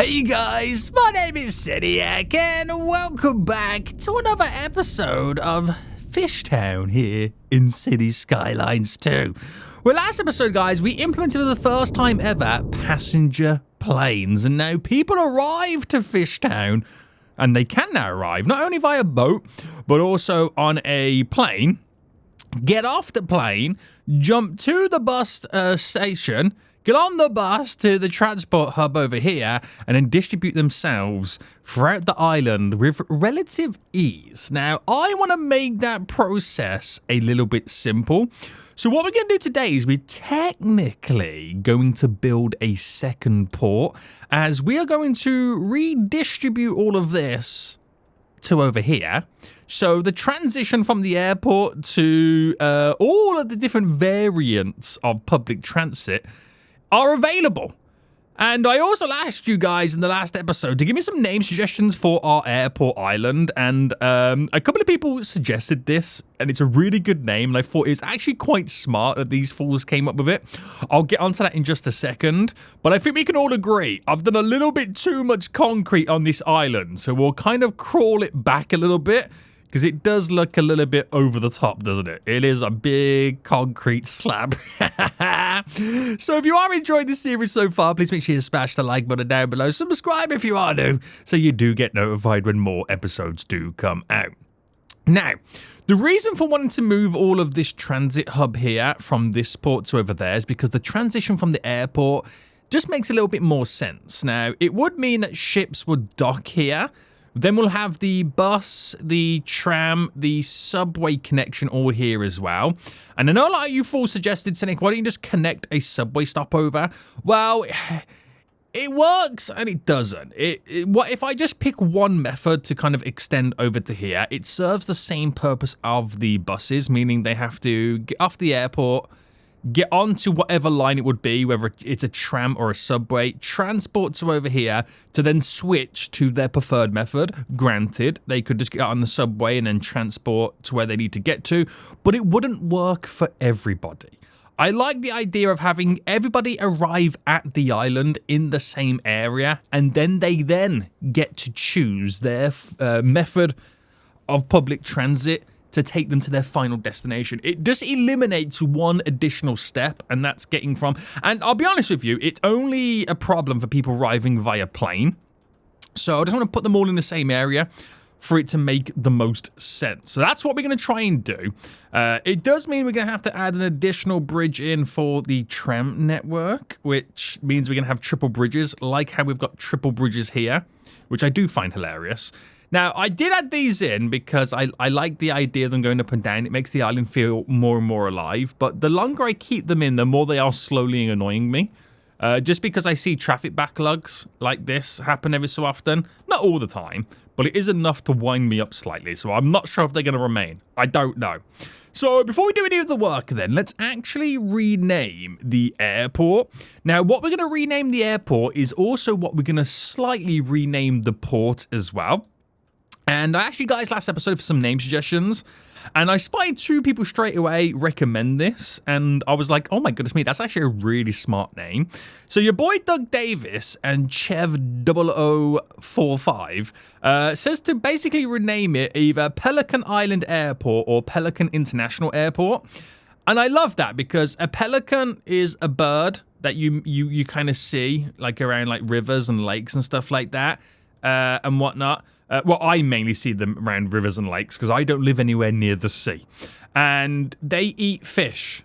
Hey guys, my name is Seniac and welcome back to another episode of FishTown here in City Skylines 2. Well, last episode, guys, we implemented for the first time ever passenger planes, and now people arrive to FishTown, and they can now arrive not only via boat, but also on a plane, get off the plane, jump to the bus station, get on the bus to the transport hub over here, and then distribute themselves throughout the island with relative ease. Now, I want to make that process a little bit simple. So what we're going to do today is we're technically going to build a second port, as we are going to redistribute all of this to over here. So the transition from the airport to all of the different variants of public transit are available. And I also asked you guys in the last episode to give me some name suggestions for our airport island, and a couple of people suggested this, and it's a really good name, and I thought it's actually quite smart that these fools came up with it. I'll get onto that in just a second, but I think we can all agree I've done a little bit too much concrete on this island, so we'll kind of crawl it back a little bit, because it does look a little bit over the top, doesn't it? It is a big concrete slab. So if you are enjoying this series so far, please make sure you smash the like button down below. Subscribe if you are new, so you do get notified when more episodes do come out. Now, the reason for wanting to move all of this transit hub here from this port to over there is because the transition from the airport just makes a little bit more sense. Now, it would mean that ships would dock here. Then we'll have the bus, the tram, the subway connection all here as well. And I know a lot of you fools suggested, Cynic, why don't you just connect a subway stopover? Well, it works and it doesn't. What if I just pick one method to kind of extend over to here? It serves the same purpose of the buses, meaning they have to get off the airport, get onto whatever line it would be, whether it's a tram or a subway, transport to over here, to then switch to their preferred method. Granted, they could just get on the subway and then transport to where they need to get to, but it wouldn't work for everybody. I like the idea of having everybody arrive at the island in the same area, and then they then get to choose their method of public transit to take them to their final destination. It just eliminates one additional step, and that's getting from... And I'll be honest with you, it's only a problem for people arriving via plane. So I just want to put them all in the same area for it to make the most sense. So that's what we're going to try and do. It does mean we're going to have to add an additional bridge in for the tram network, which means we're going to have triple bridges, like how we've got triple bridges here, which I do find hilarious. Now, I did add these in because I like the idea of them going up and down. It makes the island feel more and more alive. But the longer I keep them in, the more they are slowly annoying me. Just because I see traffic backlogs like this happen every so often. Not all the time, but it is enough to wind me up slightly. So I'm not sure if they're going to remain. I don't know. So before we do any of the work then, let's actually rename the airport. Now, what we're going to rename the airport is also what we're going to slightly rename the port as well. And I asked you guys last episode for some name suggestions, and I spotted two people straight away recommend this, and I was like, oh my goodness me, that's actually a really smart name. So your boy Doug Davis and Chev0045 says to basically rename it either Pelican Island Airport or Pelican International Airport. And I love that because a pelican is a bird that you kind of see like around like rivers and lakes and stuff like that and whatnot. Well, I mainly see them around rivers and lakes because I don't live anywhere near the sea. And they eat fish.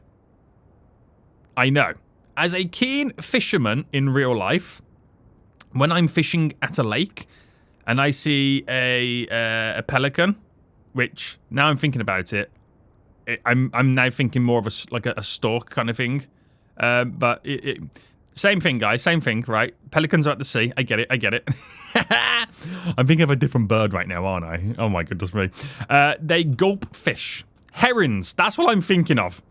I know. As a keen fisherman in real life, when I'm fishing at a lake and I see a pelican, which now I'm thinking about it, I'm now thinking more of a stork kind of thing. But same thing, guys. Same thing, right? Pelicans are at the sea. I get it. I'm thinking of a different bird right now, aren't I? Oh, my goodness me. They gulp fish. Herons. That's what I'm thinking of.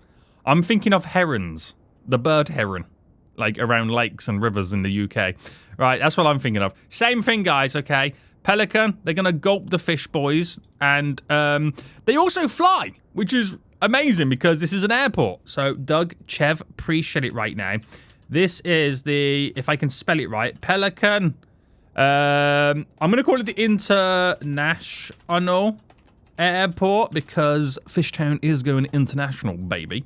I'm thinking of herons. The bird heron. Like around lakes and rivers in the UK. Right, that's what I'm thinking of. Same thing, guys, okay? Pelican, they're going to gulp the fish, boys. And they also fly, which is amazing because this is an airport. So, Doug, Chev, appreciate it right now. This is the, if I can spell it right, Pelican I'm going to call it the International Airport because FishTown is going international, baby.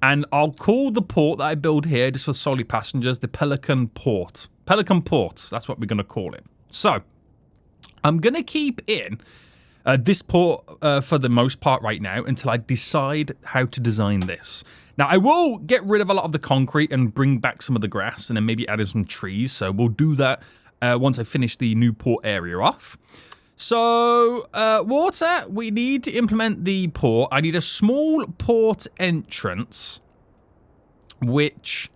And I'll call the port that I build here just for solely passengers the Pelican Port. Pelican Port, that's what we're going to call it. So, I'm going to keep in this port for the most part right now until I decide how to design this. Now, I will get rid of a lot of the concrete and bring back some of the grass and then maybe add in some trees. So, we'll do that once I finish the new port area off. So, water, we need to implement the port. I need a small port entrance, which,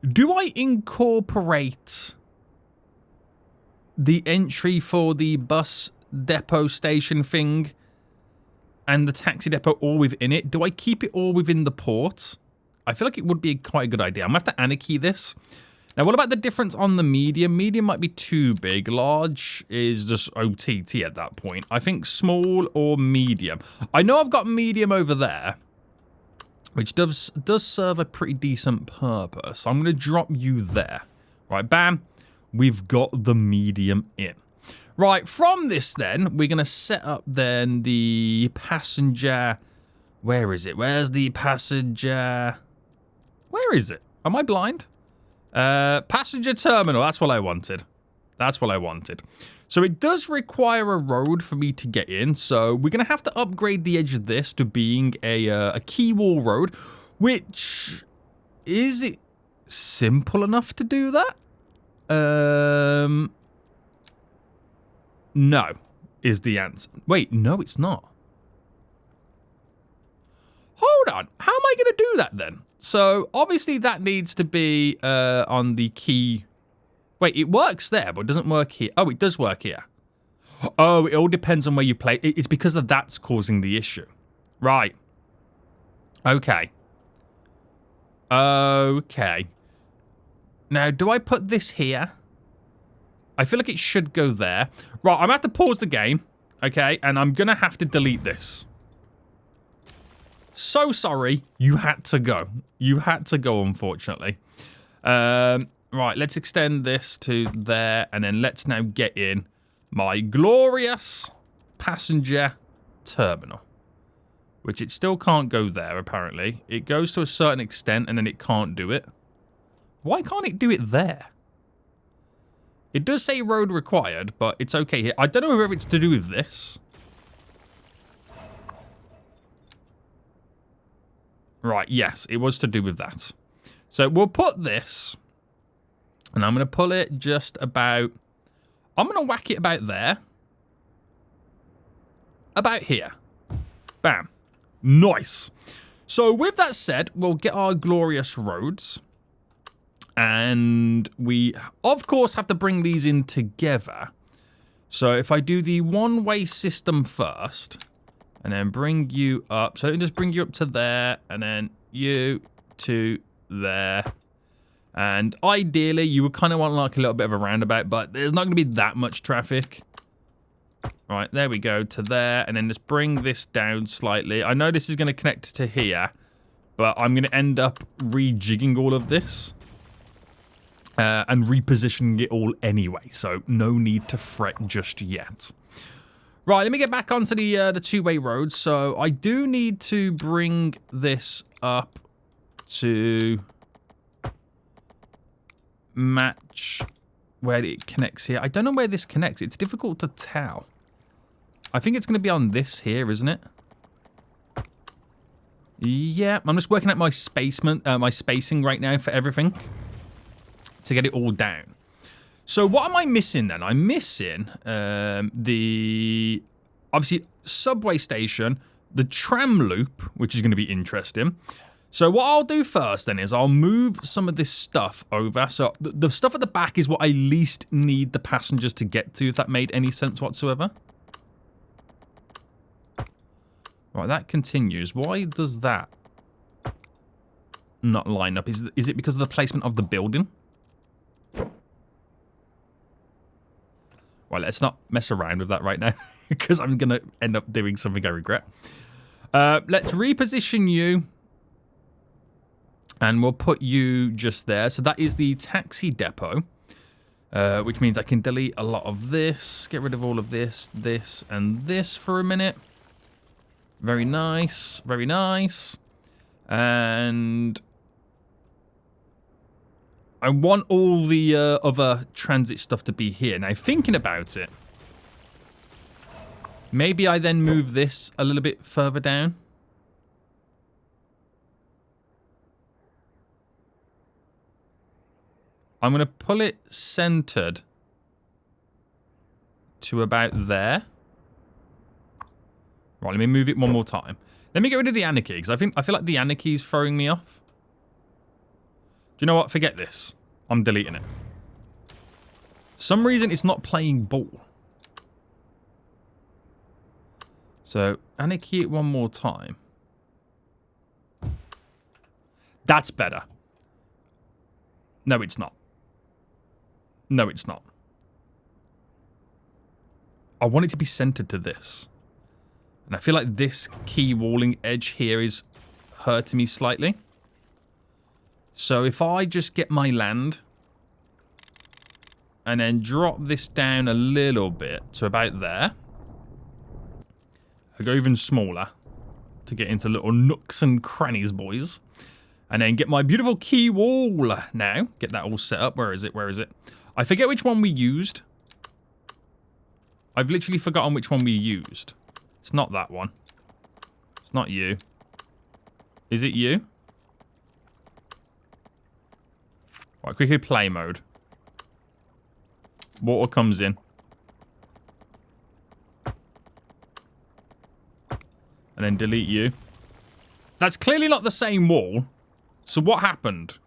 do I incorporate the entry for the bus depot station thing and the taxi depot all within it? Do I keep it all within the port? I feel like it would be quite a good idea. I'm going to have to anarchy this. Now, what about the difference on the medium? Medium might be too big. Large is just OTT at that point. I think small or medium. I know I've got medium over there, which does serve a pretty decent purpose. I'm going to drop you there. Right, bam. We've got the medium in. Right, from this then, we're going to set up then the passenger... Where is it? Where's the passenger... Where is it? Am I blind? Passenger terminal. That's what I wanted. That's what I wanted. So it does require a road for me to get in. So we're going to have to upgrade the edge of this to being a key wall road, which is it simple enough to do that? No, is the answer. Wait, no, it's not. Hold on. How am I going to do that then? So, obviously, that needs to be on the key. Wait, it works there, but it doesn't work here. Oh, it does work here. Oh, it all depends on where you play. It's because of that's causing the issue. Right. Okay. Okay. Now, do I put this here? I feel like it should go there. Right, I'm going to have to pause the game. Okay, and I'm going to have to delete this. So sorry, you had to go. You had to go, unfortunately. Right, let's extend this to there, and then let's now get in my glorious passenger terminal, which it still can't go there, apparently. It goes to a certain extent, and then it can't do it. Why can't it do it there? It does say road required, but it's okay here. I don't know whether it's to do with this. Right, yes, it was to do with that. So we'll put this, and I'm going to pull it just about... I'm going to whack it about there. About here. Bam. Nice. So with that said, we'll get our glorious roads. And we, of course, have to bring these in together. So if I do the one-way system first... And then bring you up. So let me just bring you up to there. And then you to there. And ideally, you would kind of want like a little bit of a roundabout. But there's not going to be that much traffic. Right, there we go. To there. And then just bring this down slightly. I know this is going to connect to here. But I'm going to end up rejigging all of this. And repositioning it all anyway. So no need to fret just yet. Right, let me get back onto the two-way road. So I do need to bring this up to match where it connects here. I don't know where this connects. It's difficult to tell. I think it's going to be on this here, isn't it? Yeah, I'm just working out my spacing right now for everything to get it all down. So what am I missing then? I'm missing the, obviously, subway station, the tram loop, which is going to be interesting. So what I'll do first then is I'll move some of this stuff over. So the stuff at the back is what I least need the passengers to get to, if that made any sense whatsoever. Right, that continues. Why does that not line up? Is it because of the placement of the building? Well, let's not mess around with that right now, because I'm going to end up doing something I regret. Let's reposition you, and we'll put you just there. So that is the taxi depot. which means I can delete a lot of this, get rid of all of this, this, and this for a minute. Very nice, very nice. And I want all the other transit stuff to be here. Now, thinking about it, maybe I then move this a little bit further down. I'm going to pull it centered to about there. Right, let me move it one more time. Let me get rid of the anarchy, because I feel like the anarchy is throwing me off. Do you know what? Forget this. I'm deleting it. For some reason, it's not playing ball. So, anarchy it one more time. That's better. No, it's not. No, it's not. I want it to be centered to this. And I feel like this key walling edge here is hurting me slightly. So if I just get my land and then drop this down a little bit to about there. I go even smaller to get into little nooks and crannies, boys. And then get my beautiful key wall now. Get that all set up. Where is it? Where is it? I forget which one we used. I've literally forgotten which one we used. It's not that one. It's not you. Is it you? Right, quickly play mode. Water comes in. And then delete you. That's clearly not the same wall. So what happened?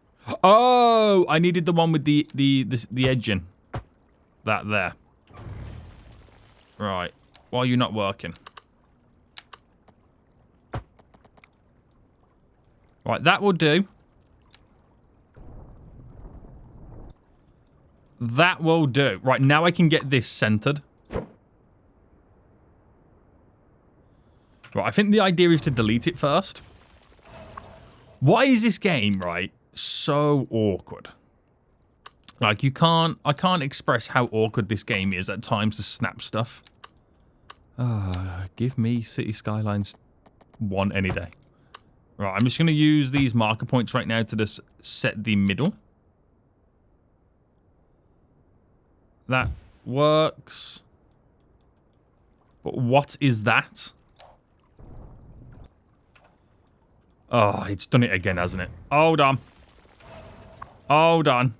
Oh, I needed the one with the edging. That there. Right. Why are you not working? Right, that will do. That will do. Right, now I can get this centered. Right, I think the idea is to delete it first. Why is this game, right, so awkward? Like, I can't express how awkward this game is at times to snap stuff. Give me City Skylines 1 any day. Right, I'm just going to use these marker points right now to just set the middle. That works. But what is that? Oh, it's done it again, hasn't it? Hold on. Hold on.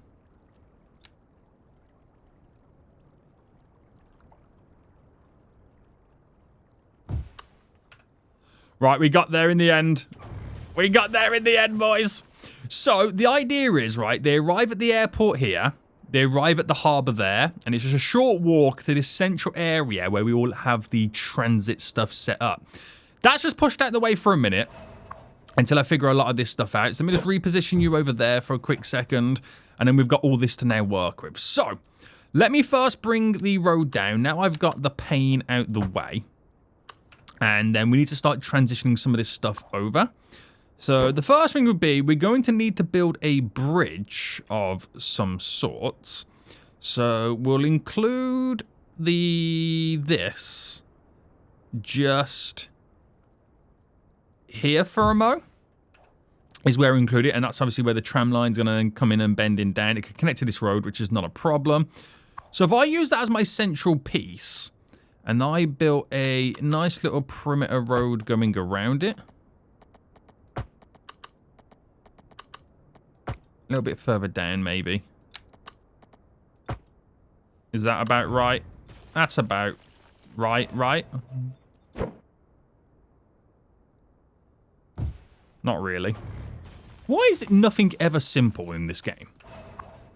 Right, we got there in the end. We got there in the end, boys. So, the idea is, right, they arrive at the airport here. They arrive at the harbour there. And it's just a short walk to this central area where we all have the transit stuff set up. That's just pushed out the way for a minute. Until I figure a lot of this stuff out. So let me just reposition you over there for a quick second. And then we've got all this to now work with. So, let me first bring the road down. Now I've got the pane out the way. And then we need to start transitioning some of this stuff over. So, the first thing would be, we're going to need to build a bridge of some sorts. So, we'll include this just here for a mo. Is where we include it, and that's obviously where the tram line's going to come in and bend in down. It can connect to this road, which is not a problem. So if I use that as my central piece, and I built a nice little perimeter road going around it. A little bit further down, maybe. Is that about right? That's about right? Not really. Why is it nothing ever simple in this game?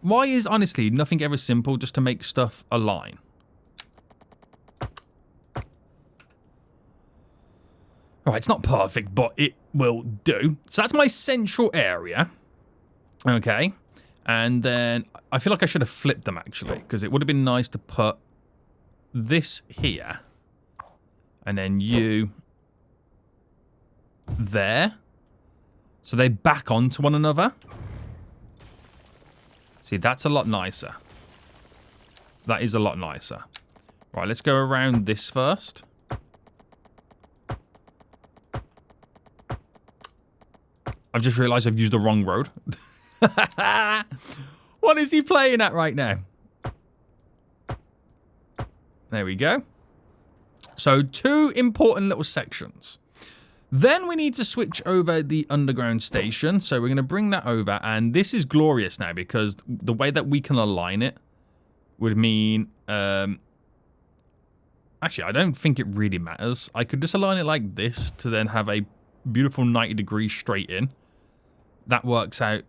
Why is, honestly, nothing ever simple just to make stuff align? Alright, it's not perfect, but it will do. So that's my central area. Okay. And then I feel like I should have flipped them, actually, because it would have been nice to put this here. And then you there. So they back onto one another. See, that's a lot nicer. That is a lot nicer. Right, let's go around this first. I've just realised I've used the wrong road. What is he playing at right now? There we go. So 2 important little sections. Then we need to switch over the underground station. So we're going to bring that over. And this is glorious now because the way that we can align it would mean... actually, I don't think it really matters. I could just align it like this to then have a beautiful 90 degrees straight in. That works out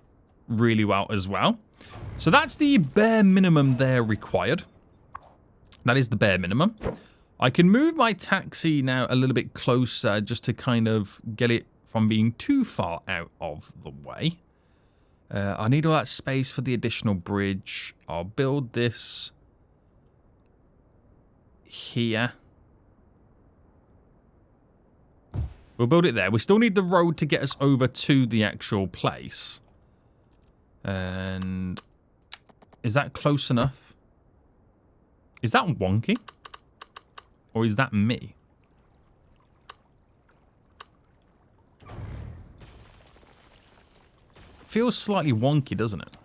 really well as well. So that's the bare minimum there required. That is the bare minimum. I can move my taxi now a little bit closer just to kind of get it from being too far out of the way. I need all that space for the additional bridge. I'll build this here. We'll build it there. We still need the road to get us over to the actual place. And is that close enough? Is that wonky? Or is that me? Feels slightly wonky, doesn't it?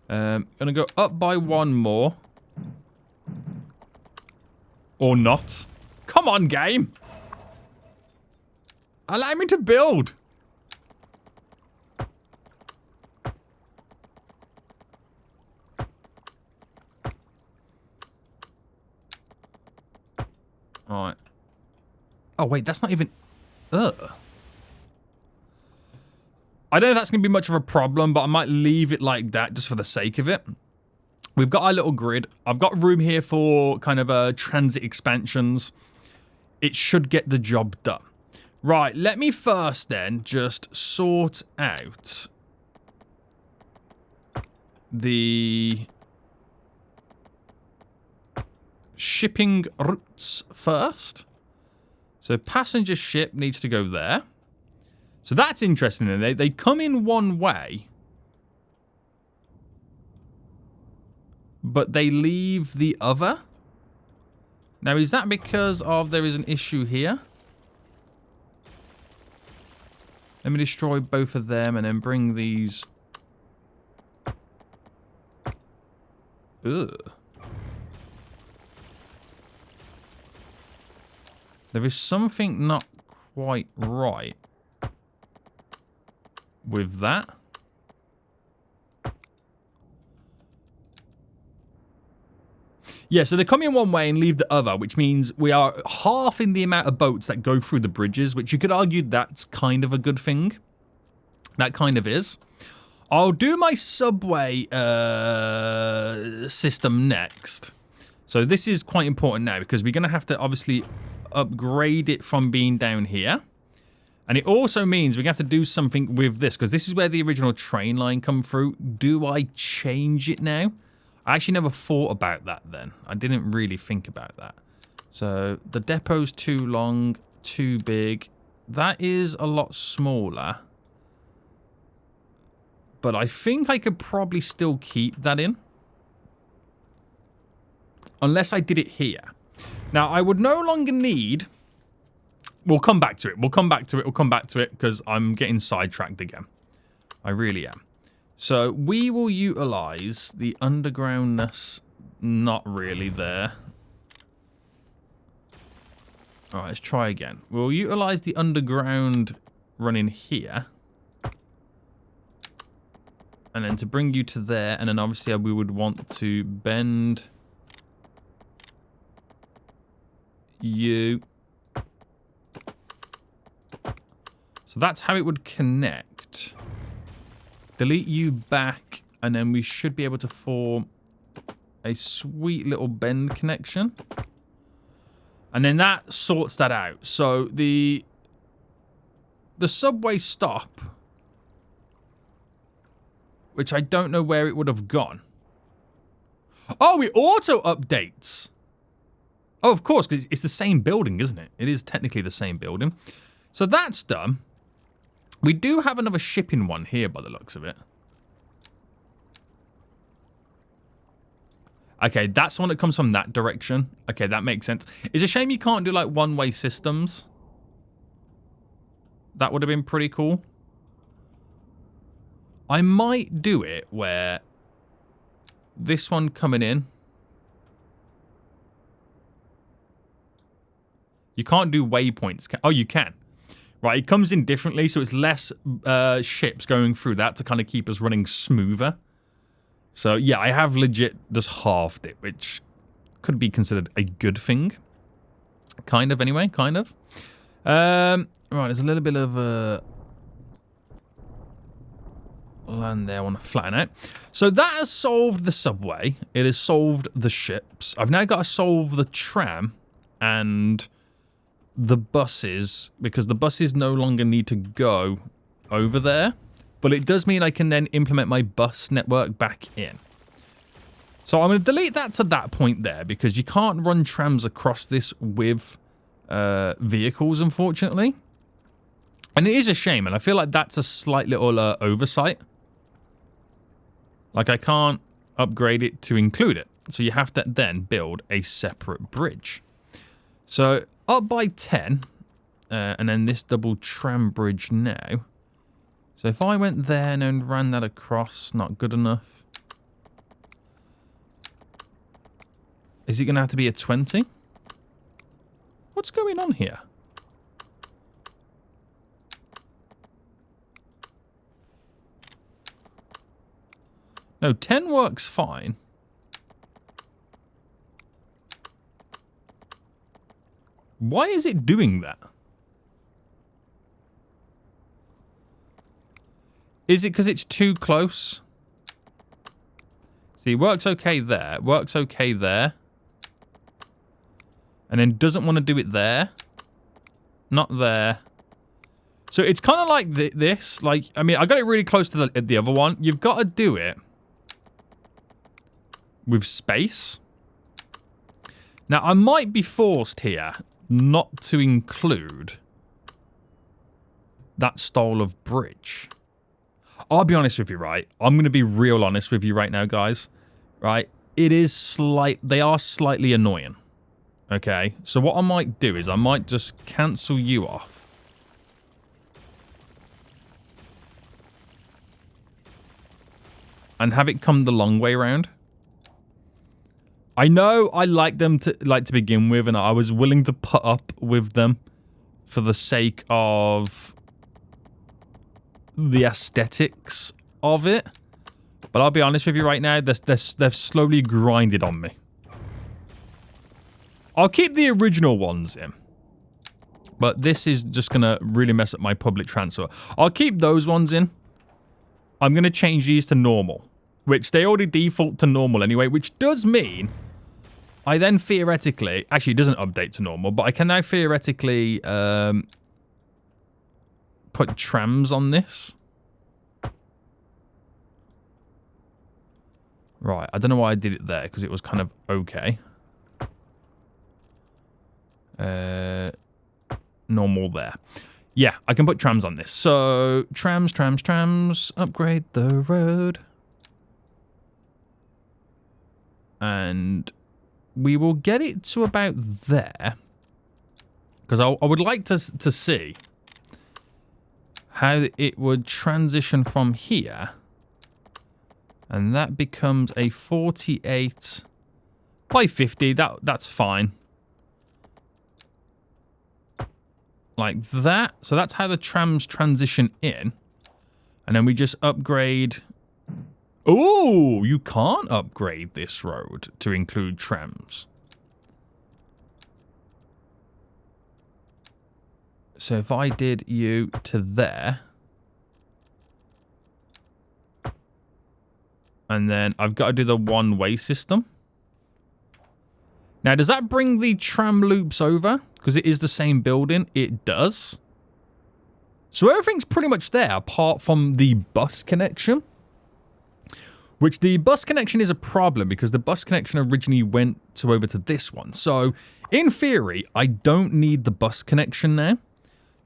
Gonna go up by 1 more. Or not. Come on, game! Allow me to build! Alright. Oh, wait, that's not even... Ugh. I don't know if that's going to be much of a problem, but I might leave it like that just for the sake of it. We've got our little grid. I've got room here for kind of transit expansions. It should get the job done. Right, let me first then just sort out the shipping routes first. So passenger ship needs to go there. So that's interesting. They come in one way, but they leave the other. Now, is that because of there is an issue here? Let me destroy both of them and then bring these. Ugh. There is something not quite right with that. Yeah, so they come in one way and leave the other, which means we are half in the amount of boats that go through the bridges, which you could argue that's kind of a good thing. That kind of is. I'll do my subway system next. So this is quite important now because we're going to have to obviously upgrade it from being down here. And it also means we have to do something with this because this is where the original train line come through. Do I change it now? I actually never thought about that then. I didn't really think about that. So the depot's too long, too big. That is a lot smaller. But I think I could probably still keep that in. Unless I did it here. Now, I would no longer need... We'll come back to it. We'll come back to it. We'll come back to it because I'm getting sidetracked again. I really am. So we will utilize the undergroundness, not really there. All right, let's try again. We'll utilize the underground running here. And then to bring you to there, and then obviously we would want to bend you. So that's how it would connect. Delete you back, and then we should be able to form a sweet little bend connection. And then that sorts that out. So the subway stop, which I don't know where it would have gone. Oh, it auto updates. Oh, of course, because it's the same building, isn't it? It is technically the same building. So that's done. We do have another shipping one here by the looks of it. Okay, that's one that comes from that direction. Okay, that makes sense. It's a shame you can't do, like, one-way systems. That would have been pretty cool. I might do it where this one coming in. You can't do waypoints. Oh, you can. Right, it comes in differently, so it's less ships going through that to kind of keep us running smoother. So, yeah, I have legit just halved it, which could be considered a good thing. Kind of, anyway, kind of. Right, there's a little bit of land there I want to flatten out. So that has solved the subway. It has solved the ships. I've now got to solve the tram and the buses, because the buses no longer need to go over there. But it does mean I can then implement my bus network back in. So I'm going to delete that to that point there, because you can't run trams across this with vehicles, unfortunately. And it is a shame, and I feel like that's a slight little oversight. Like, I can't upgrade it to include it. So you have to then build a separate bridge. So up by 10, and then this double tram bridge now. So if I went there and ran that across, not good enough. Is it going to have to be a 20? What's going on here? No, 10 works fine. Why is it doing that? Is it because it's too close? See, it works okay there. It works okay there. And then doesn't want to do it there. Not there. So it's kind of like this. Like, I mean, I got it really close to the other one. You've got to do it with space. Now, I might be forced here not to include that style of bridge. I'll be honest with you, right? I'm going to be real honest with you right now, guys. Right? It is they are slightly annoying. Okay? So what I might do is I might just cancel you off. And have it come the long way around. I know I like them to begin with, and I was willing to put up with them for the sake of the aesthetics of it. But I'll be honest with you right now, they've slowly grinded on me. I'll keep the original ones in. But this is just going to really mess up my public transfer. I'll keep those ones in. I'm going to change these to normal. Which they already default to normal anyway, which does mean I then theoretically... Actually, it doesn't update to normal, but I can now theoretically put trams on this. Right, I don't know why I did it there, because it was kind of okay. Normal there. Yeah, I can put trams on this. So, trams, upgrade the road. And we will get it to about there. Because I would like to see how it would transition from here. And that becomes a 48 by 50. That's fine. Like that. So that's how the trams transition in. And then we just upgrade... Oh, you can't upgrade this road to include trams. So if I did you to there. And then I've got to do the one-way system. Now, does that bring the tram loops over? Because it is the same building. It does. So everything's pretty much there apart from the bus connection. Which the bus connection is a problem because the bus connection originally went over to this one. So, in theory, I don't need the bus connection now.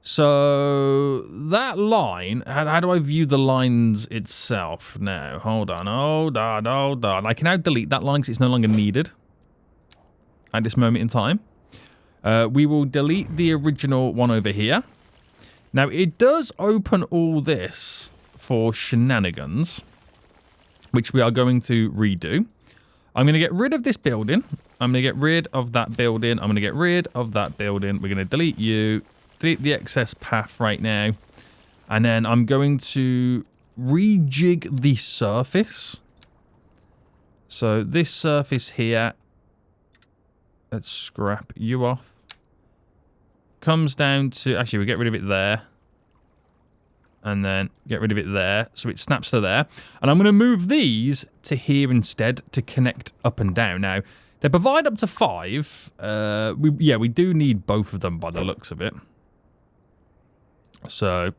So that line, how do I view the lines itself now? Hold on. I can now delete that line because it's no longer needed at this moment in time. We will delete the original one over here. Now, it does open all this for shenanigans, which we are going to redo. I'm going to get rid of this building. I'm going to get rid of that building. I'm going to get rid of that building. We're going to delete you. Delete the excess path right now. And then I'm going to rejig the surface. So this surface here, let's scrap you off. Comes down to, actually, we get rid of it there. And then get rid of it there. So it snaps to there. And I'm going to move these to here instead to connect up and down. Now, they provide up to 5. We do need both of them by the looks of it. So,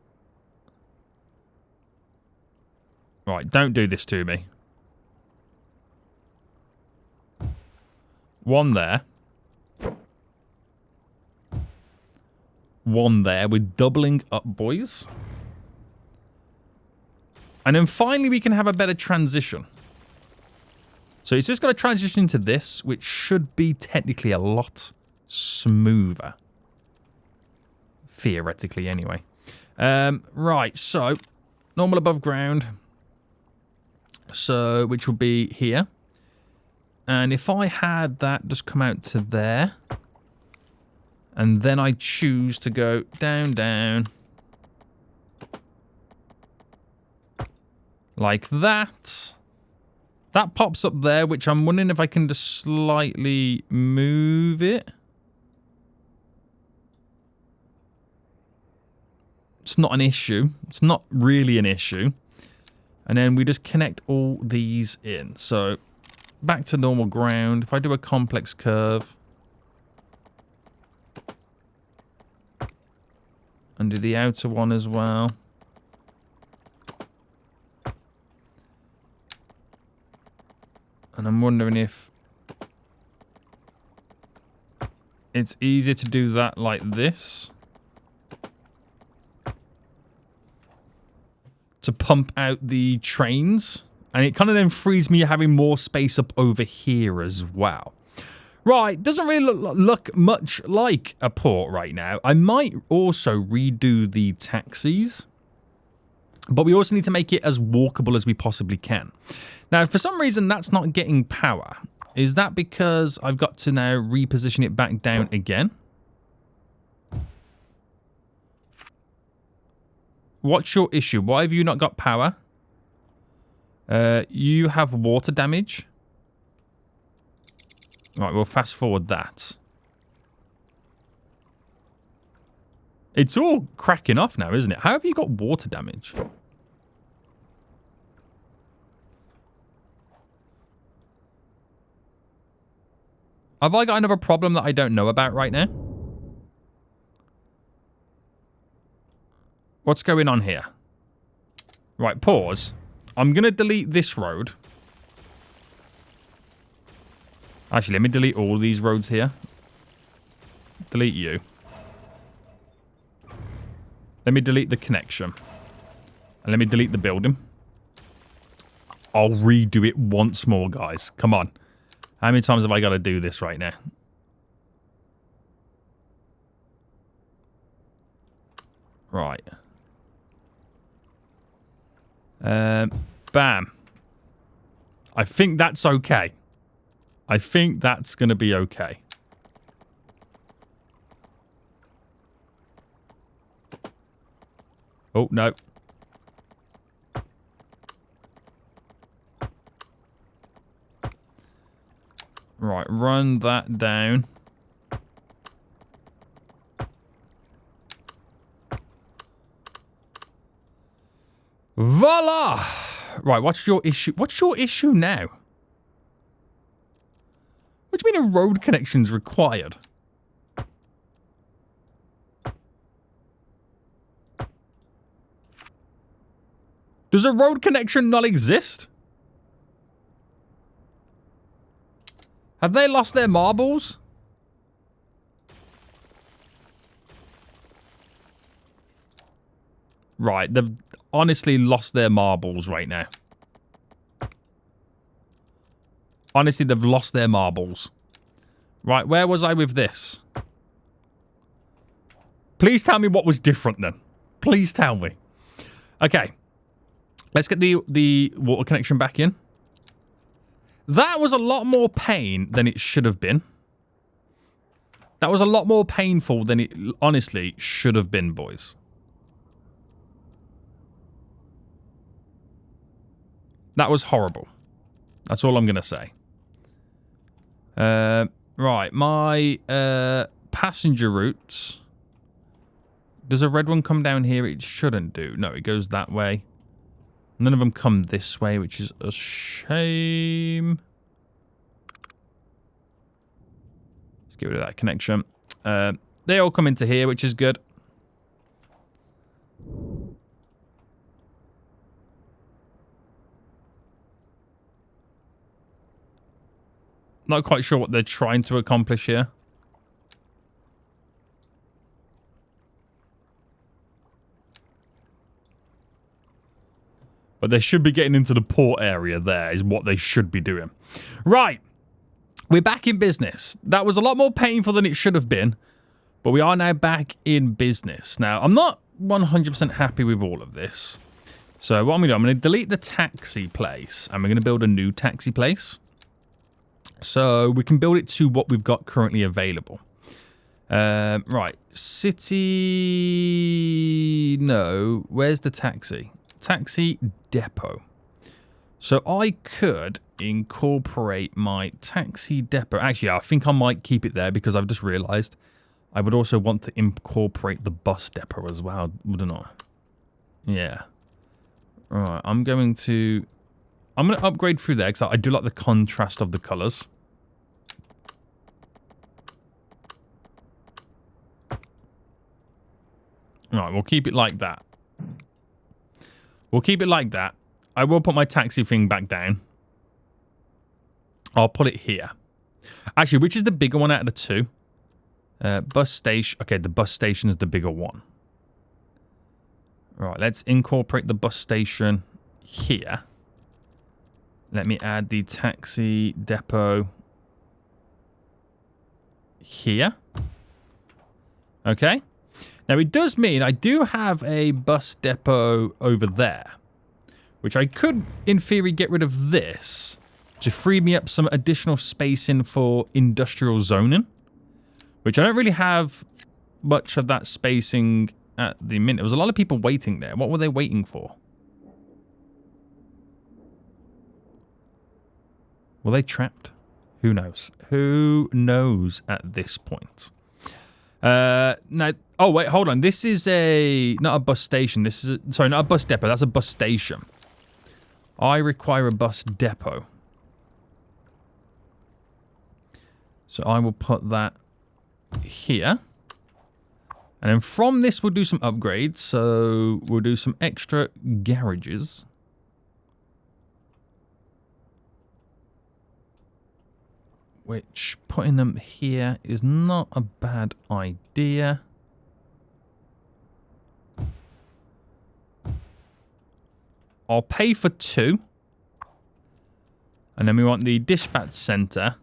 right, don't do this to me. 1 there. 1 there. We're doubling up, boys. And then finally we can have a better transition. So it's just got to transition to this, which should be technically a lot smoother. Theoretically, anyway. Right, so normal above ground. So, which will be here. And if I had that just come out to there. And then I choose to go down, down. Like that. That pops up there, which I'm wondering if I can just slightly move it. It's not an issue. It's not really an issue. And then we just connect all these in. So, back to normal ground. If I do a complex curve. And do the outer one as well. And I'm wondering if it's easier to do that like this. To pump out the trains. And it kind of then frees me having more space up over here as well. Right, doesn't really look much like a port right now. I might also redo the taxis. But we also need to make it as walkable as we possibly can. Now, for some reason, that's not getting power. Is that because I've got to now reposition it back down again? What's your issue? Why have you not got power? You have water damage. Right, we'll fast forward that. It's all cracking off now, isn't it? How have you got water damage? Have I got another problem that I don't know about right now? What's going on here? Right, pause. I'm going to delete this road. Actually, let me delete all these roads here. Delete you. Let me delete the connection. And let me delete the building. I'll redo it once more, guys. Come on. How many times have I got to do this right now? Right. Bam. I think that's okay. I think that's going to be okay. Oh, no. Right, run that down. Voila! Right, what's your issue? What's your issue now? What do you mean a road connection's required? Does a road connection not exist? Have they lost their marbles? Right, they've honestly lost their marbles right now. Honestly, they've lost their marbles. Right, where was I with this? Please tell me what was different then. Please tell me. Okay. Let's get the water connection back in. That was a lot more pain than it should have been. That was a lot more painful than it honestly should have been, boys. That was horrible. That's all I'm going to say. Right, my passenger routes. Does a red one come down here? It shouldn't do. No, it goes that way. None of them come this way, which is a shame. Let's get rid of that connection. They all come into here, which is good. Not quite sure what they're trying to accomplish here. But they should be getting into the port area there is what they should be doing. Right. We're back in business. That was a lot more painful than it should have been. But we are now back in business. Now, I'm not 100% happy with all of this. So what I'm going to do, I'm going to delete the taxi place. And we're going to build a new taxi place. So we can build it to what we've got currently available. Right. City... No. Where's the taxi? Taxi depot. So I could incorporate my taxi depot. Actually, I think I might keep it there because I've just realized I would also want to incorporate the bus depot as well, wouldn't I? Yeah. Right, I'm going to upgrade through there because I do like the contrast of the colors. Right, we'll keep it like that. We'll keep it like that. I will put my taxi thing back down. I'll put it here. Actually, which is the bigger one out of the two? Bus station. Okay, the bus station is the bigger one. Right, let's incorporate the bus station here. Let me add the taxi depot here. Okay. Now, it does mean I do have a bus depot over there, which I could, in theory, get rid of this to free me up some additional spacing for industrial zoning, which I don't really have much of that spacing at the minute. There was a lot of people waiting there. What were they waiting for? Were they trapped? Who knows? Who knows at this point? Now, oh wait, hold on. This is not a bus station. This is sorry, not a bus depot. That's a bus station. I require a bus depot. So I will put that here. And then from this, we'll do some upgrades. So we'll do some extra garages. Which, putting them here is not a bad idea. I'll pay for 2. And then we want the dispatch center.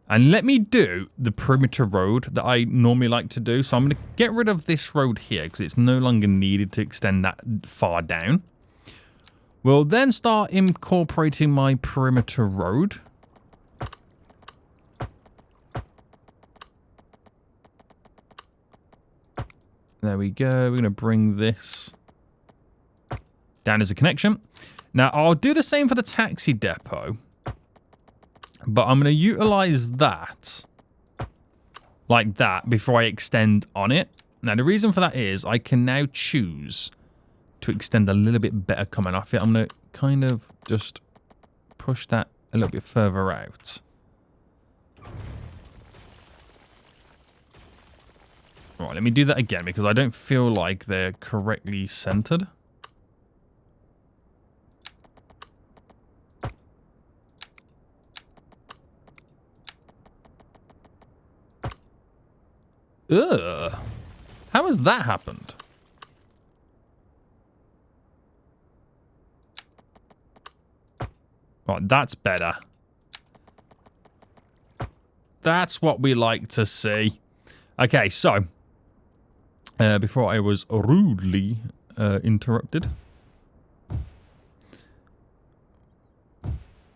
And let me do the perimeter road that I normally like to do. So I'm going to get rid of this road here because it's no longer needed to extend that far down. We'll then start incorporating my perimeter road. There we go. We're going to bring this down as a connection. Now, I'll do the same for the taxi depot. But I'm going to utilize that like that before I extend on it. Now, the reason for that is I can now choose to extend a little bit better coming off it. I'm going to kind of just push that a little bit further out. Right, let me do that again because I don't feel like they're correctly centered. Ugh. How has that happened? Right, that's better. That's what we like to see. Okay, so before I was rudely interrupted,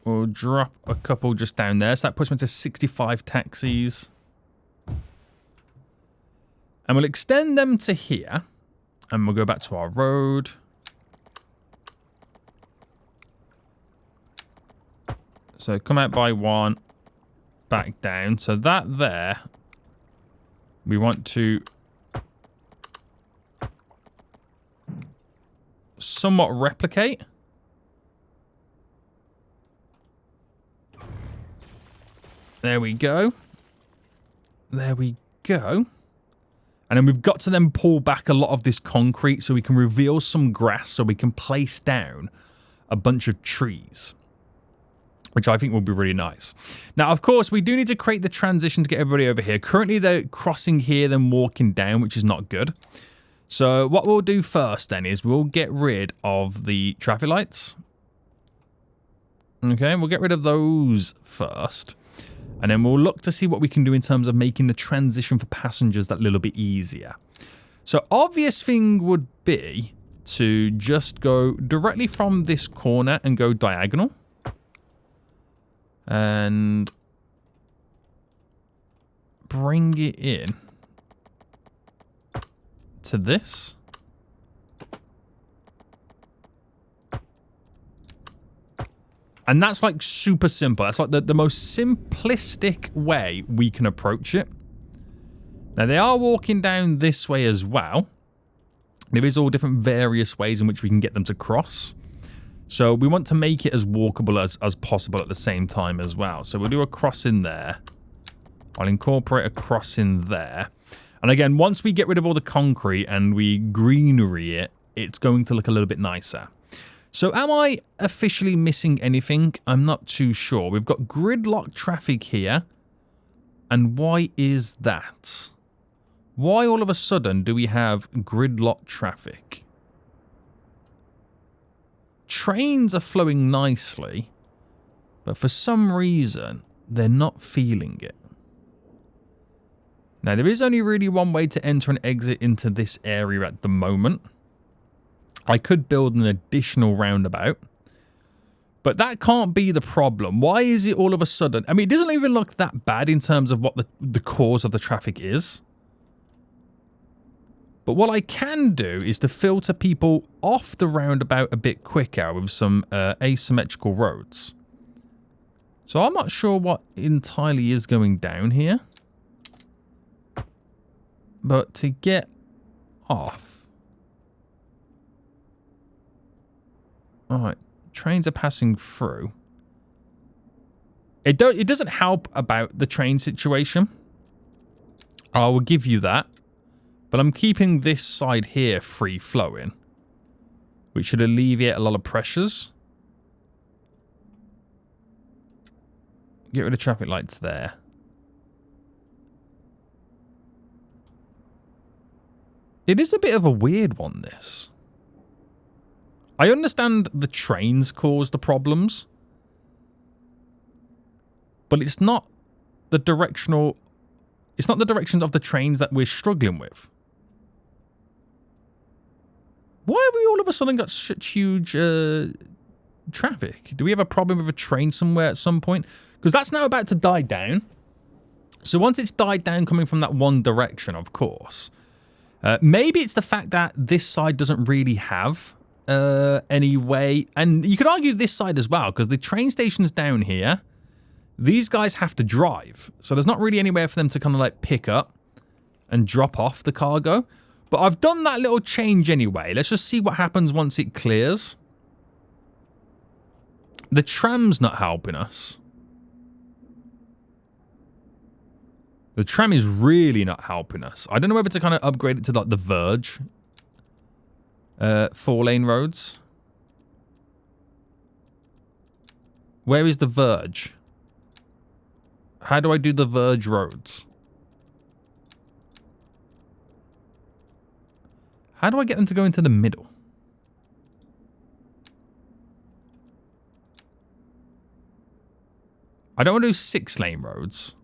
we'll drop a couple just down there. So that puts me to 65 taxis. And we'll extend them to here. And we'll go back to our road. So come out by one, back down. So that there, we want to somewhat replicate. There we go. There we go. And then we've got to then pull back a lot of this concrete so we can reveal some grass so we can place down a bunch of trees, which I think will be really nice. Now, of course, we do need to create the transition to get everybody over here. Currently, they're crossing here, then walking down, which is not good. So what we'll do first then is we'll get rid of the traffic lights. Okay, we'll get rid of those first. And then we'll look to see what we can do in terms of making the transition for passengers that little bit easier. So obvious thing would be to just go directly from this corner and go diagonal. And bring it in to this. And that's like super simple. That's like the most simplistic way we can approach it. Now they are walking down this way as well. There is all different various ways in which we can get them to cross. So we want to make it as walkable as possible at the same time as well. So we'll do a cross in there. I'll incorporate a cross in there. And again, once we get rid of all the concrete and we greenery it, it's going to look a little bit nicer. So am I officially missing anything? I'm not too sure. We've got gridlock traffic here. And why is that? Why all of a sudden do we have gridlock traffic? Trains are flowing nicely, but for some reason, they're not feeling it. Now, there is only really one way to enter and exit into this area at the moment. I could build an additional roundabout, but that can't be the problem. Why is it all of a sudden? I mean, it doesn't even look that bad in terms of what the cause of the traffic is. But what I can do is to filter people off the roundabout a bit quicker with some asymmetrical roads. So I'm not sure what entirely is going down here. But to get off... Alright, trains are passing through. It doesn't help about the train situation. I will give you that. But I'm keeping this side here free flowing, which should alleviate a lot of pressures. Get rid of traffic lights there. It is a bit of a weird one, this. I understand the trains cause the problems, but it's not the directional... It's not the directions of the trains that we're struggling with. Why have we all of a sudden got such huge traffic? Do we have a problem with a train somewhere at some point? Because that's now about to die down. So once it's died down coming from that one direction, of course. Maybe it's the fact that this side doesn't really have any way. And you could argue this side as well, because the train station's down here. These guys have to drive. So there's not really anywhere for them to kind of like pick up and drop off the cargo. But I've done that little change anyway. Let's just see what happens once it clears. The tram's not helping us. The tram is really not helping us. I don't know whether to kind of upgrade it to like the Verge. 4-lane roads. Where is the Verge? How do I do the Verge roads? How do I get them to go into the middle? I don't want to do 6-lane roads.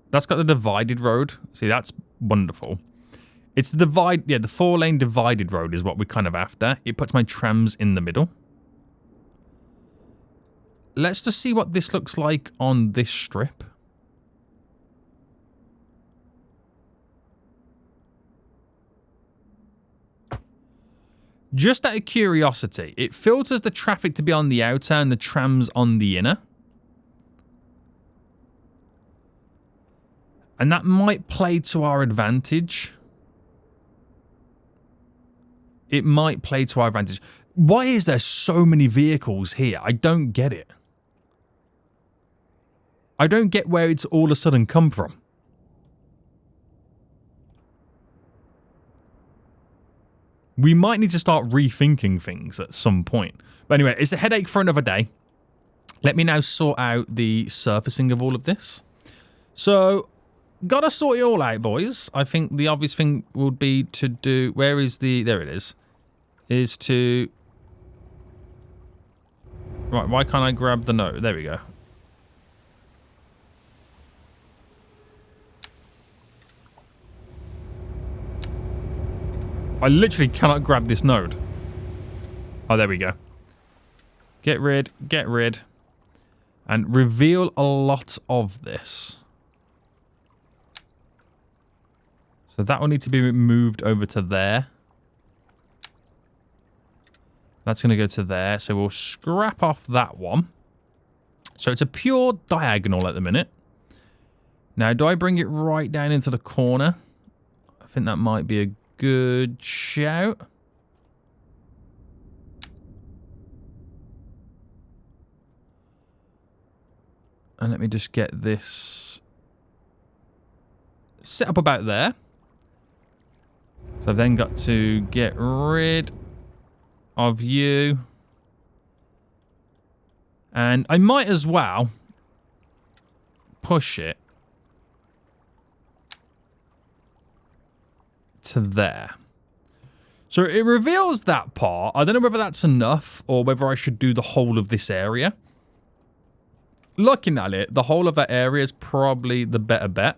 That's got the divided road. See, that's wonderful. It's the divide... Yeah, the 4-lane divided road is what we're kind of after. It puts my trams in the middle. Let's just see what this looks like on this strip. Just out of curiosity, it filters the traffic to be on the outer and the trams on the inner. And that might play to our advantage. It might play to our advantage. Why is there so many vehicles here? I don't get it. I don't get where it's all of a sudden come from. We might need to start rethinking things at some point. But anyway, it's a headache for another day. Let me now sort out the surfacing of all of this. So, gotta sort it all out, boys. I think the obvious thing would be to do... Where is the... There it is. Is to... Right, why can't I grab the note? There we go. I literally cannot grab this node. Oh, there we go. Get rid, and reveal a lot of this. So that will need to be moved over to there. That's going to go to there. So we'll scrap off that one. So it's a pure diagonal at the minute. Now, do I bring it right down into the corner? I think that might be a good shout. And let me just get this set up about there. So I've then got to get rid of you. And I might as well push it to there. So it reveals that part. I don't know whether that's enough or whether I should do the whole of this area. Looking at it, the whole of that area is probably the better bet.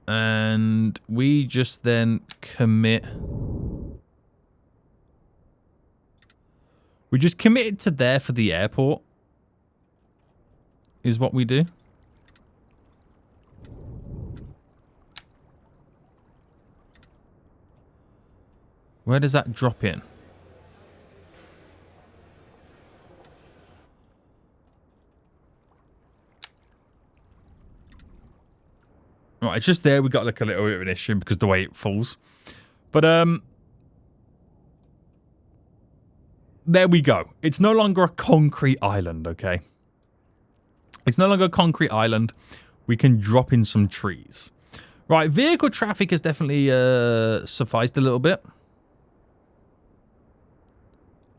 And we just then commit. We just commit it to there for the airport. Is what we do. Where does that drop in? Right, it's just there. We got like a little bit of an issue because the way it falls. But there we go. It's no longer a concrete island, okay? It's no longer a concrete island. We can drop in some trees. Right, vehicle traffic has definitely sufficed a little bit.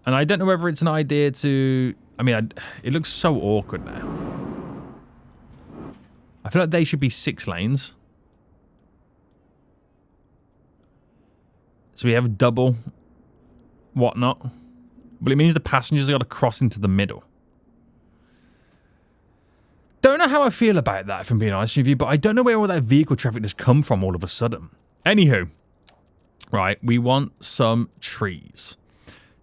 And I don't know whether it's an idea to... I mean, it looks so awkward now. I feel like they should be 6 lanes. So we have double whatnot. But it means the passengers have got to cross into the middle. Don't know how I feel about that, if I'm being honest with you, but I don't know where all that vehicle traffic has come from all of a sudden. Anywho, right, we want some trees.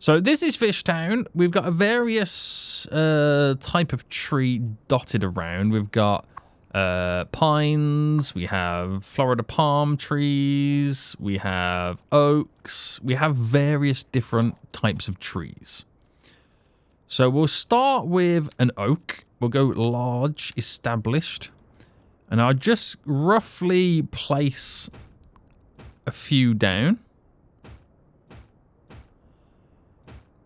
So this is FishTown. We've got a various type of tree dotted around. We've got pines, we have Florida palm trees, we have oaks, we have various different types of trees. So we'll start with an oak. We'll go large, established, and I'll just roughly place a few down.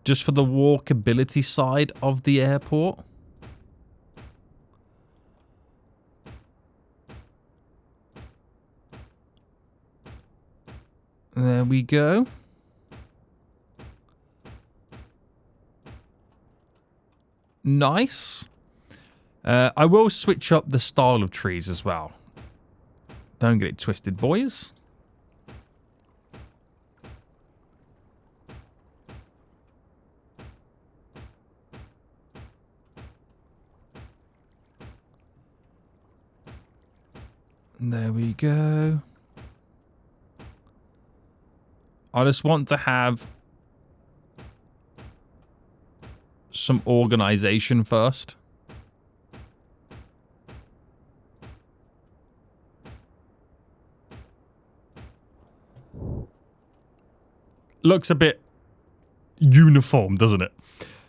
Just for the walkability side of the airport. There we go. Nice. I will switch up the style of trees as well. Don't get it twisted, boys. There we go. I just want to have some organization first. Looks a bit uniform, doesn't it?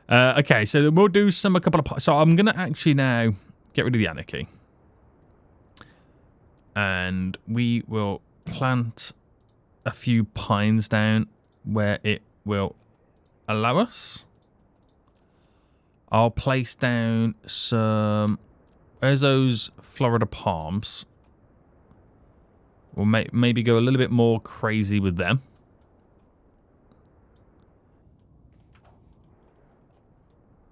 Okay, so we'll do a couple of... So I'm going to actually now get rid of the anarchy. And we will plant a few pines down where it will allow us. I'll place down some... Where's those Florida palms? We'll maybe go a little bit more crazy with them.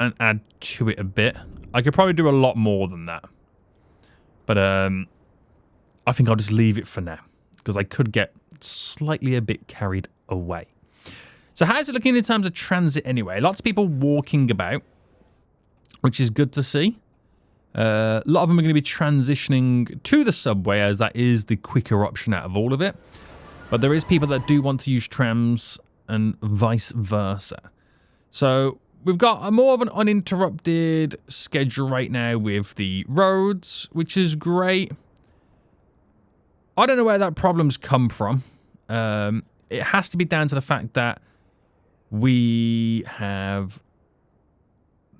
And add to it a bit. I could probably do a lot more than that. But I think I'll just leave it for now. Because I could get slightly a bit carried away. So how's it looking in terms of transit anyway? Lots of people walking about, which is good to see. A lot of them are going to be transitioning to the subway, as that is the quicker option out of all of it. But there is people that do want to use trams and vice versa. So we've got a more of an uninterrupted schedule right now with the roads, which is great. I don't know where that problem's come from. It has to be down to the fact that we have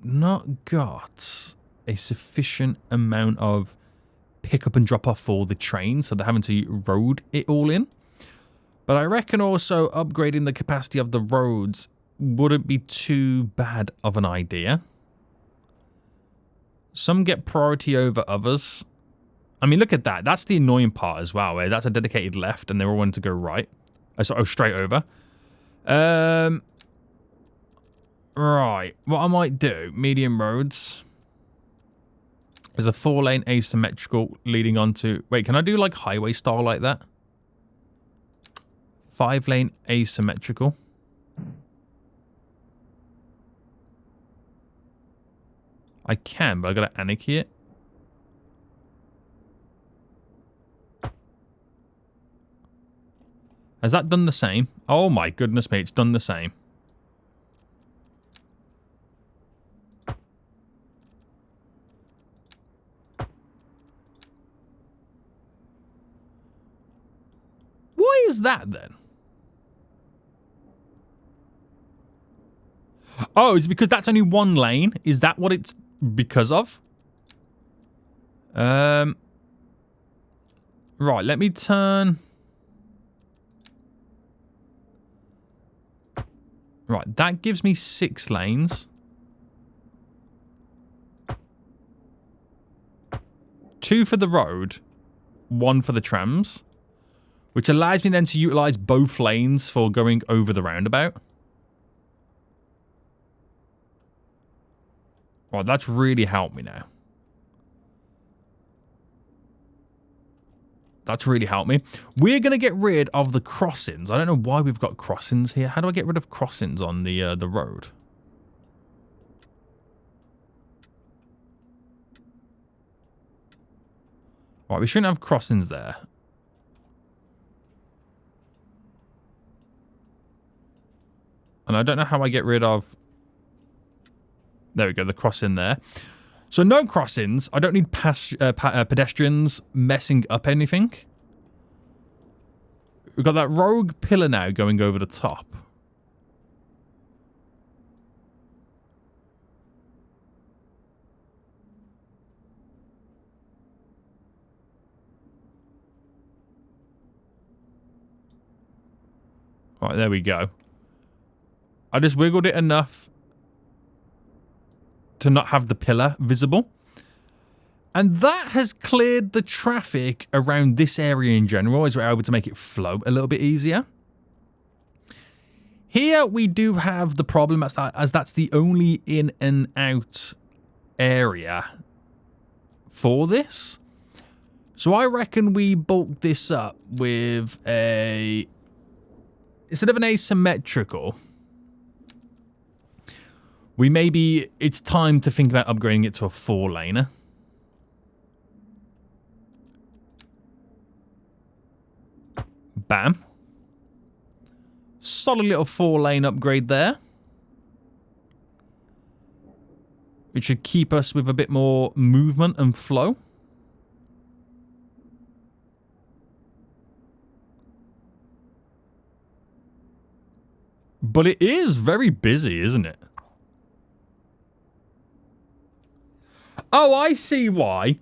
not got a sufficient amount of pick up and drop off for the train, so they're having to road it all in. But I reckon also upgrading the capacity of the roads wouldn't be too bad of an idea. Some get priority over others. I mean, look at that. That's the annoying part as well, where that's a dedicated left and they all want to go right. Oh, straight over. Right. What I might do, medium roads. There's a 4-lane asymmetrical leading onto... Wait, can I do like highway style like that? 5-lane asymmetrical. I can, but I gotta anarchy it. Has that done the same? Oh my goodness me, it's done the same. Why is that then? Oh, it's because that's only one lane? Is that what it's because of? Right, let me turn... Right, that gives me 6 lanes. 2 for the road, 1 for the trams, which allows me then to utilize both lanes for going over the roundabout. Right, that's really helped me now. That's really helped me. We're going to get rid of the crossings. I don't know why we've got crossings here. How do I get rid of crossings on the road? Right, we shouldn't have crossings there. And I don't know how I get rid of... There we go, the crossing there. So no crossings. I don't need pedestrians messing up anything. We've got that rogue pillar now going over the top. All right, there we go. I just wiggled it enough to not have the pillar visible. And that has cleared the traffic around this area in general, as we're able to make it flow a little bit easier. Here we do have the problem as that's the only in and out area for this. So I reckon we bulk this up with a... Instead of an asymmetrical... It's time to think about upgrading it to a 4-laner. Bam. Solid little 4-lane upgrade there. Which should keep us with a bit more movement and flow. But it is very busy, isn't it? Oh, I see why.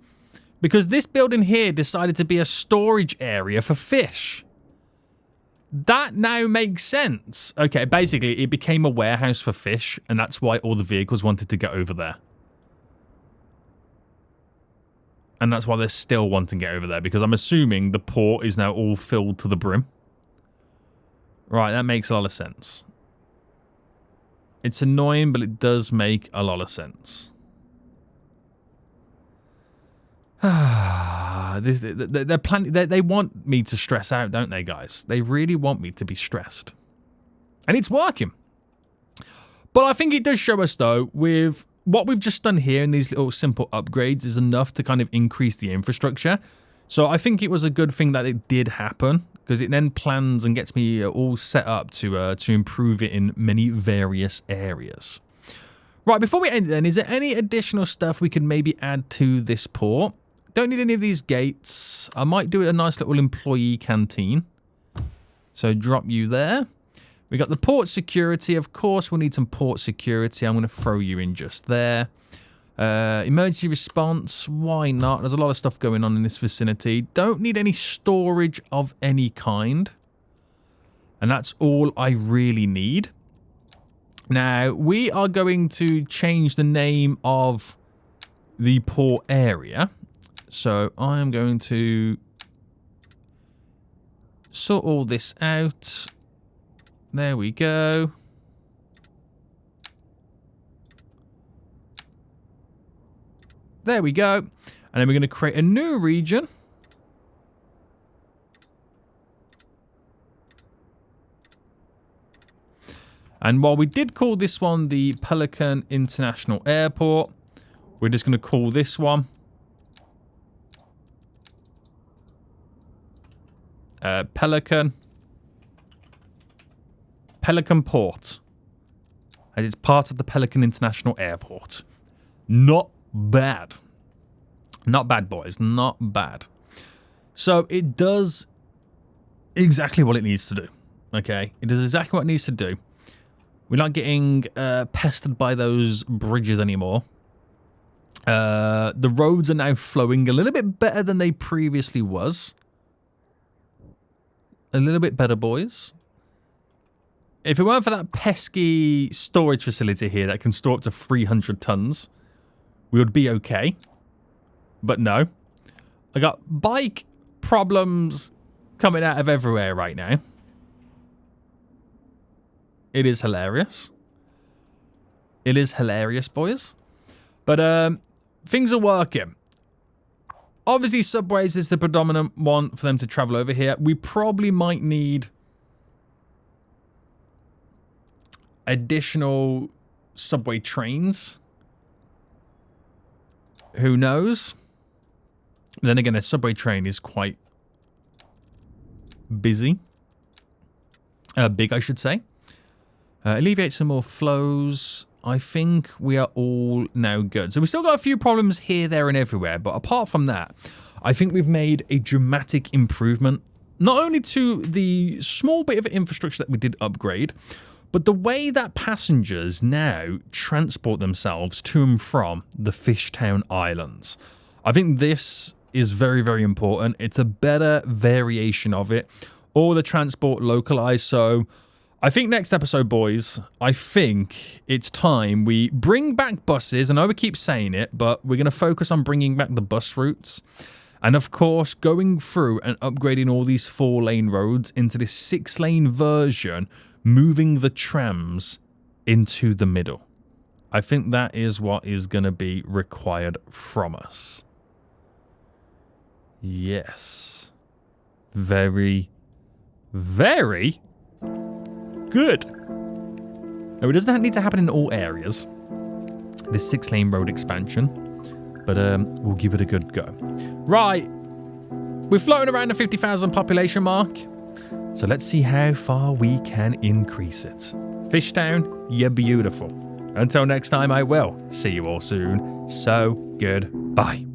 Because this building here decided to be a storage area for fish. That now makes sense. Okay, basically, it became a warehouse for fish, and that's why all the vehicles wanted to get over there. And that's why they're still wanting to get over there, because I'm assuming the port is now all filled to the brim. Right, that makes a lot of sense. It's annoying, but it does make a lot of sense. They're planning. They want me to stress out, don't they, guys? They really want me to be stressed, and it's working. But I think it does show us, though, with what we've just done here in these little simple upgrades is enough to kind of increase the infrastructure. So I think it was a good thing that it did happen, because it then plans and gets me all set up to improve it in many various areas. Right, before we end then, is there any additional stuff we could maybe add to this port? Don't need any of these gates. I might do a nice little employee canteen. So drop you there. We got the port security. Of course, we'll need some port security. I'm going to throw you in just there. Emergency response. Why not? There's a lot of stuff going on in this vicinity. Don't need any storage of any kind. And that's all I really need. Now, we are going to change the name of the port area. So I am going to sort all this out. There we go. There we go. And then we're going to create a new region. And while we did call this one the Pelican International Airport, we're just going to call this one Pelican Port. And it's part of the Pelican International Airport. Not bad. Not bad, boys. Not bad. So it does exactly what it needs to do. Okay? It does exactly what it needs to do. We're not getting pestered by those bridges anymore. The roads are now flowing a little bit better than they previously was. A little bit better, boys. If it weren't for that pesky storage facility here that can store up to 300 tons, we would be okay. But no. I got bike problems coming out of everywhere right now. It is hilarious. It is hilarious, boys. But things are working. Obviously, subways is the predominant one for them to travel over here. We probably might need additional subway trains. Who knows? Then again, a subway train is quite busy. Big, I should say. Alleviate some more flows. I think we are all now good. So we've still got a few problems here, there, and everywhere. But apart from that, I think we've made a dramatic improvement. Not only to the small bit of infrastructure that we did upgrade, but the way that passengers now transport themselves to and from the FishTown Islands. I think this is very, very important. It's a better variation of it. All the transport localized, so I think next episode, boys, I think it's time we bring back buses. I know we keep saying it, but we're going to focus on bringing back the bus routes. And of course, going through and upgrading all these 4-lane roads into this 6-lane version, moving the trams into the middle. I think that is what is going to be required from us. Yes. Very, very good. Now, it doesn't need to happen in all areas, this 6-lane road expansion, but we'll give it a good go. Right, we're floating around the 50,000 population mark. So let's see how far we can increase it. FishTown, you're beautiful. Until next time, I will see you all soon. So goodbye.